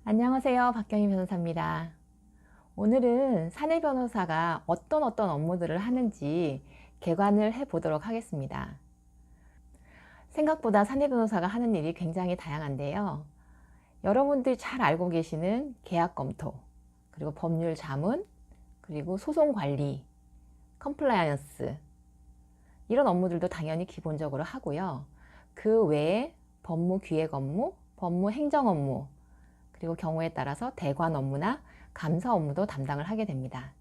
안녕하세요. 박경희 변호사입니다. 오늘은 사내 변호사가 어떤 업무들을 하는지 개관을 해 보도록 하겠습니다. 생각보다 사내 변호사가 하는 일이 굉장히 다양한데요. 여러분들이 잘 알고 계시는 계약 검토, 그리고 법률 자문, 그리고 소송 관리, 컴플라이언스 이런 업무들도 당연히 기본적으로 하고요. 그 외에 법무 기획 업무, 법무 행정 업무, 그리고 경우에 따라서 대관 업무나 감사 업무도 담당을 하게 됩니다.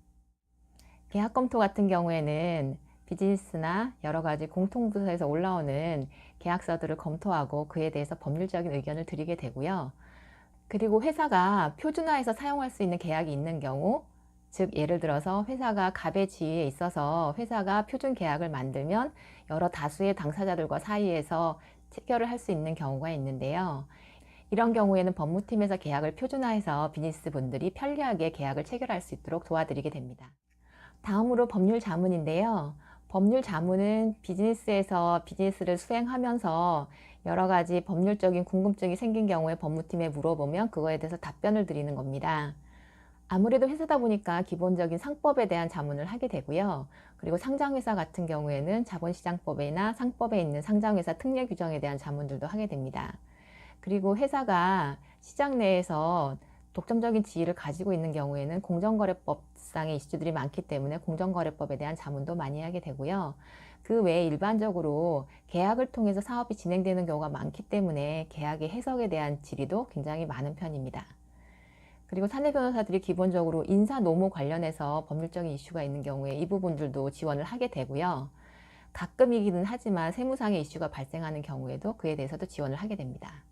계약 검토 같은 경우에는 비즈니스나 여러 가지 공통부서에서 올라오는 계약서들을 검토하고 그에 대해서 법률적인 의견을 드리게 되고요. 그리고 회사가 표준화해서 사용할 수 있는 계약이 있는 경우, 즉 예를 들어서 회사가 갑의 지위에 있어서 회사가 표준 계약을 만들면 여러 다수의 당사자들과 사이에서 체결을 할 수 있는 경우가 있는데요. 이런 경우에는 법무팀에서 계약을 표준화해서 비즈니스 분들이 편리하게 계약을 체결할 수 있도록 도와드리게 됩니다. 다음으로 법률 자문인데요. 법률 자문은 비즈니스에서 비즈니스를 수행하면서 여러 가지 법률적인 궁금증이 생긴 경우에 법무팀에 물어보면 그거에 대해서 답변을 드리는 겁니다. 아무래도 회사다 보니까 기본적인 상법에 대한 자문을 하게 되고요. 그리고 상장회사 같은 경우에는 자본시장법이나 상법에 있는 상장회사 특례 규정에 대한 자문들도 하게 됩니다. 그리고 회사가 시장 내에서 독점적인 지위를 가지고 있는 경우에는 공정거래법상의 이슈들이 많기 때문에 공정거래법에 대한 자문도 많이 하게 되고요. 그 외에 일반적으로 계약을 통해서 사업이 진행되는 경우가 많기 때문에 계약의 해석에 대한 질의도 굉장히 많은 편입니다. 그리고 사내 변호사들이 기본적으로 인사 노무 관련해서 법률적인 이슈가 있는 경우에 이 부분들도 지원을 하게 되고요. 가끔이기는 하지만 세무상의 이슈가 발생하는 경우에도 그에 대해서도 지원을 하게 됩니다.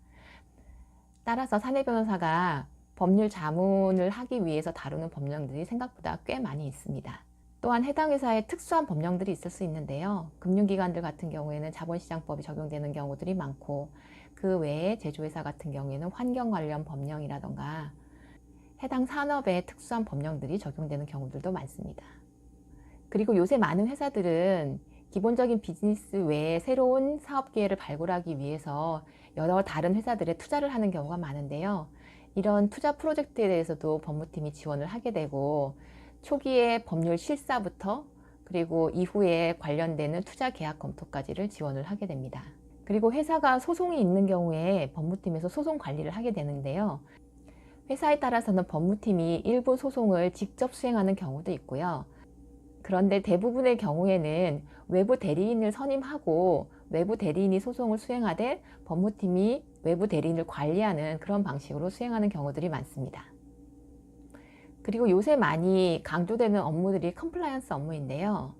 따라서 사내 변호사가 법률 자문을 하기 위해서 다루는 법령들이 생각보다 꽤 많이 있습니다. 또한 해당 회사에 특수한 법령들이 있을 수 있는데요. 금융기관들 같은 경우에는 자본시장법이 적용되는 경우들이 많고, 그 외에 제조회사 같은 경우에는 환경 관련 법령이라던가 해당 산업에 특수한 법령들이 적용되는 경우들도 많습니다. 그리고 요새 많은 회사들은 기본적인 비즈니스 외에 새로운 사업 기회를 발굴하기 위해서 여러 다른 회사들에 투자를 하는 경우가 많은데요. 이런 투자 프로젝트에 대해서도 법무팀이 지원을 하게 되고, 초기에 법률 실사부터 그리고 이후에 관련되는 투자 계약 검토까지를 지원을 하게 됩니다. 그리고 회사가 소송이 있는 경우에 법무팀에서 소송 관리를 하게 되는데요. 회사에 따라서는 법무팀이 일부 소송을 직접 수행하는 경우도 있고요. 그런데 대부분의 경우에는 외부 대리인을 선임하고 외부 대리인이 소송을 수행하되 법무팀이 외부 대리인을 관리하는 그런 방식으로 수행하는 경우들이 많습니다. 그리고 요새 많이 강조되는 업무들이 컴플라이언스 업무인데요.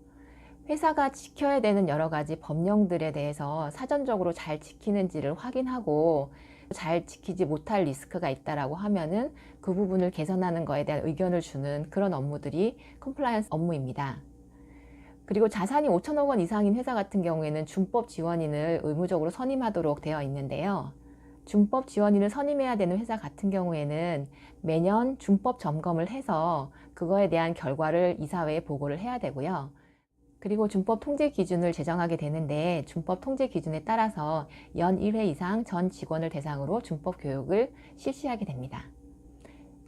회사가 지켜야 되는 여러 가지 법령들에 대해서 사전적으로 잘 지키는지를 확인하고 잘 지키지 못할 리스크가 있다라고 하면은 그 부분을 개선하는 것에 대한 의견을 주는 그런 업무들이 컴플라이언스 업무입니다. 그리고 자산이 5천억 원 이상인 회사 같은 경우에는 준법 지원인을 의무적으로 선임하도록 되어 있는데요. 준법 지원인을 선임해야 되는 회사 같은 경우에는 매년 준법 점검을 해서 그거에 대한 결과를 이사회에 보고를 해야 되고요. 그리고 준법 통제 기준을 제정하게 되는데, 준법 통제 기준에 따라서 연 1회 이상 전 직원을 대상으로 준법 교육을 실시하게 됩니다.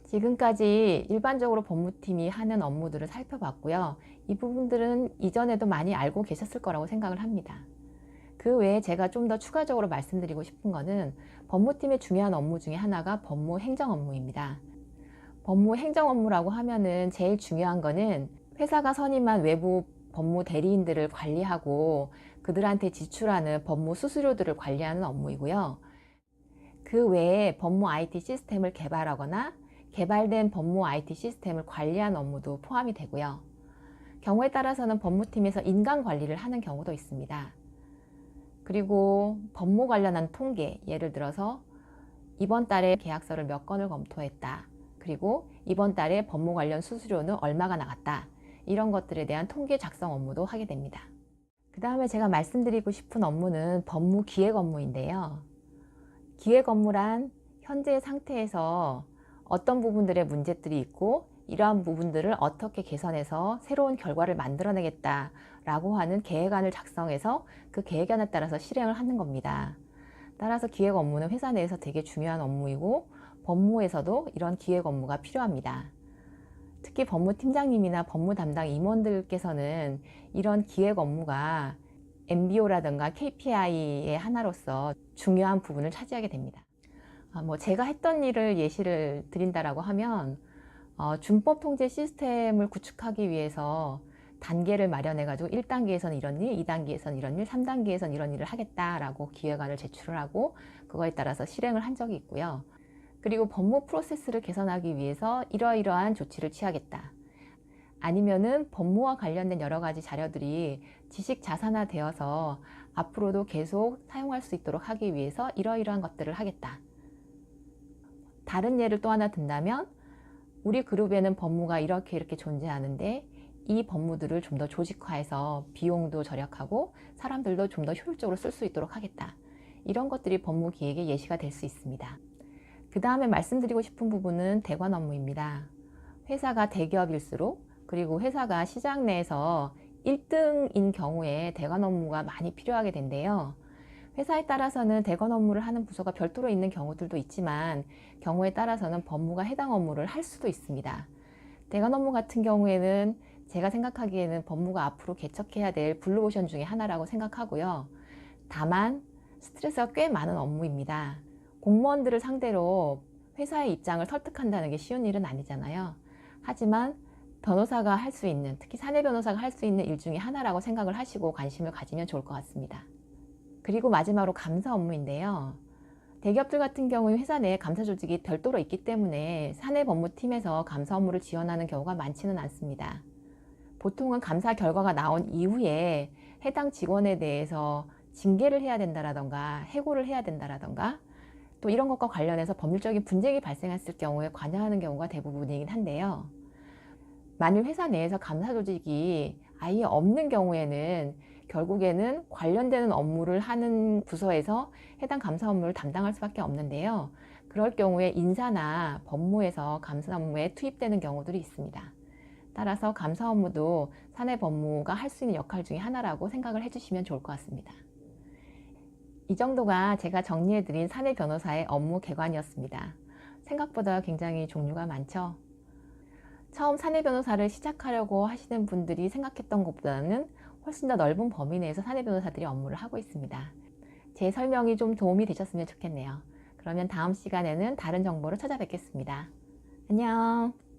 지금까지 일반적으로 법무팀이 하는 업무들을 살펴봤고요. 이 부분들은 이전에도 많이 알고 계셨을 거라고 생각을 합니다. 그 외에 제가 좀 더 추가적으로 말씀드리고 싶은 거는 법무팀의 중요한 업무 중에 하나가 법무 행정 업무입니다. 법무 행정 업무라고 하면은 제일 중요한 거는 회사가 선임한 외부 법무 대리인들을 관리하고 그들한테 지출하는 법무 수수료들을 관리하는 업무이고요. 그 외에 법무 IT 시스템을 개발하거나 개발된 법무 IT 시스템을 관리하는 업무도 포함이 되고요. 경우에 따라서는 법무팀에서 인간 관리를 하는 경우도 있습니다. 그리고 법무 관련한 통계, 예를 들어서 이번 달에 계약서를 몇 건을 검토했다. 그리고 이번 달에 법무 관련 수수료는 얼마가 나갔다. 이런 것들에 대한 통계 작성 업무도 하게 됩니다. 그 다음에 제가 말씀드리고 싶은 업무는 법무 기획 업무인데요. 기획 업무란 현재 상태에서 어떤 부분들의 문제들이 있고 이러한 부분들을 어떻게 개선해서 새로운 결과를 만들어내겠다라고 하는 계획안을 작성해서 그 계획안에 따라서 실행을 하는 겁니다. 따라서 기획 업무는 회사 내에서 되게 중요한 업무이고 법무에서도 이런 기획 업무가 필요합니다. 특히 법무팀장님이나 법무 담당 임원들께서는 이런 기획 업무가 MBO라든가 KPI의 하나로서 중요한 부분을 차지하게 됩니다. 제가 했던 일을 예시를 드린다라고 하면 준법 통제 시스템을 구축하기 위해서 단계를 마련해 가지고 1단계에서는 이런 일, 2단계에서는 이런 일, 3단계에서는 이런 일을 하겠다라고 기획안을 제출을 하고 그거에 따라서 실행을 한 적이 있고요. 그리고 법무 프로세스를 개선하기 위해서 이러이러한 조치를 취하겠다. 아니면은 법무와 관련된 여러 가지 자료들이 지식 자산화되어서 앞으로도 계속 사용할 수 있도록 하기 위해서 이러이러한 것들을 하겠다. 다른 예를 또 하나 든다면 우리 그룹에는 법무가 이렇게 존재하는데 이 법무들을 좀 더 조직화해서 비용도 절약하고 사람들도 좀 더 효율적으로 쓸 수 있도록 하겠다. 이런 것들이 법무 기획의 예시가 될 수 있습니다. 그 다음에 말씀드리고 싶은 부분은 대관 업무입니다. 회사가 대기업일수록 그리고 회사가 시장 내에서 1등인 경우에 대관 업무가 많이 필요하게 된대요. 회사에 따라서는 대관 업무를 하는 부서가 별도로 있는 경우들도 있지만 경우에 따라서는 법무가 해당 업무를 할 수도 있습니다. 대관 업무 같은 경우에는 제가 생각하기에는 법무가 앞으로 개척해야 될 블루오션 중에 하나라고 생각하고요. 다만 스트레스가 꽤 많은 업무입니다. 공무원들을 상대로 회사의 입장을 설득한다는 게 쉬운 일은 아니잖아요. 하지만 변호사가 할 수 있는, 특히 사내 변호사가 할 수 있는 일 중에 하나라고 생각을 하시고 관심을 가지면 좋을 것 같습니다. 그리고 마지막으로 감사 업무인데요. 대기업들 같은 경우에 회사 내에 감사 조직이 별도로 있기 때문에 사내 법무팀에서 감사 업무를 지원하는 경우가 많지는 않습니다. 보통은 감사 결과가 나온 이후에 해당 직원에 대해서 징계를 해야 된다라던가 해고를 해야 된다라던가 또 이런 것과 관련해서 법률적인 분쟁이 발생했을 경우에 관여하는 경우가 대부분이긴 한데요. 만일 회사 내에서 감사 조직이 아예 없는 경우에는 결국에는 관련되는 업무를 하는 부서에서 해당 감사 업무를 담당할 수밖에 없는데요. 그럴 경우에 인사나 법무에서 감사 업무에 투입되는 경우들이 있습니다. 따라서 감사 업무도 사내 법무가 할 수 있는 역할 중에 하나라고 생각을 해주시면 좋을 것 같습니다. 이 정도가 제가 정리해드린 사내 변호사의 업무 개관이었습니다. 생각보다 굉장히 종류가 많죠? 처음 사내 변호사를 시작하려고 하시는 분들이 생각했던 것보다는 훨씬 더 넓은 범위 내에서 사내 변호사들이 업무를 하고 있습니다. 제 설명이 좀 도움이 되셨으면 좋겠네요. 그러면 다음 시간에는 다른 정보를 찾아뵙겠습니다. 안녕!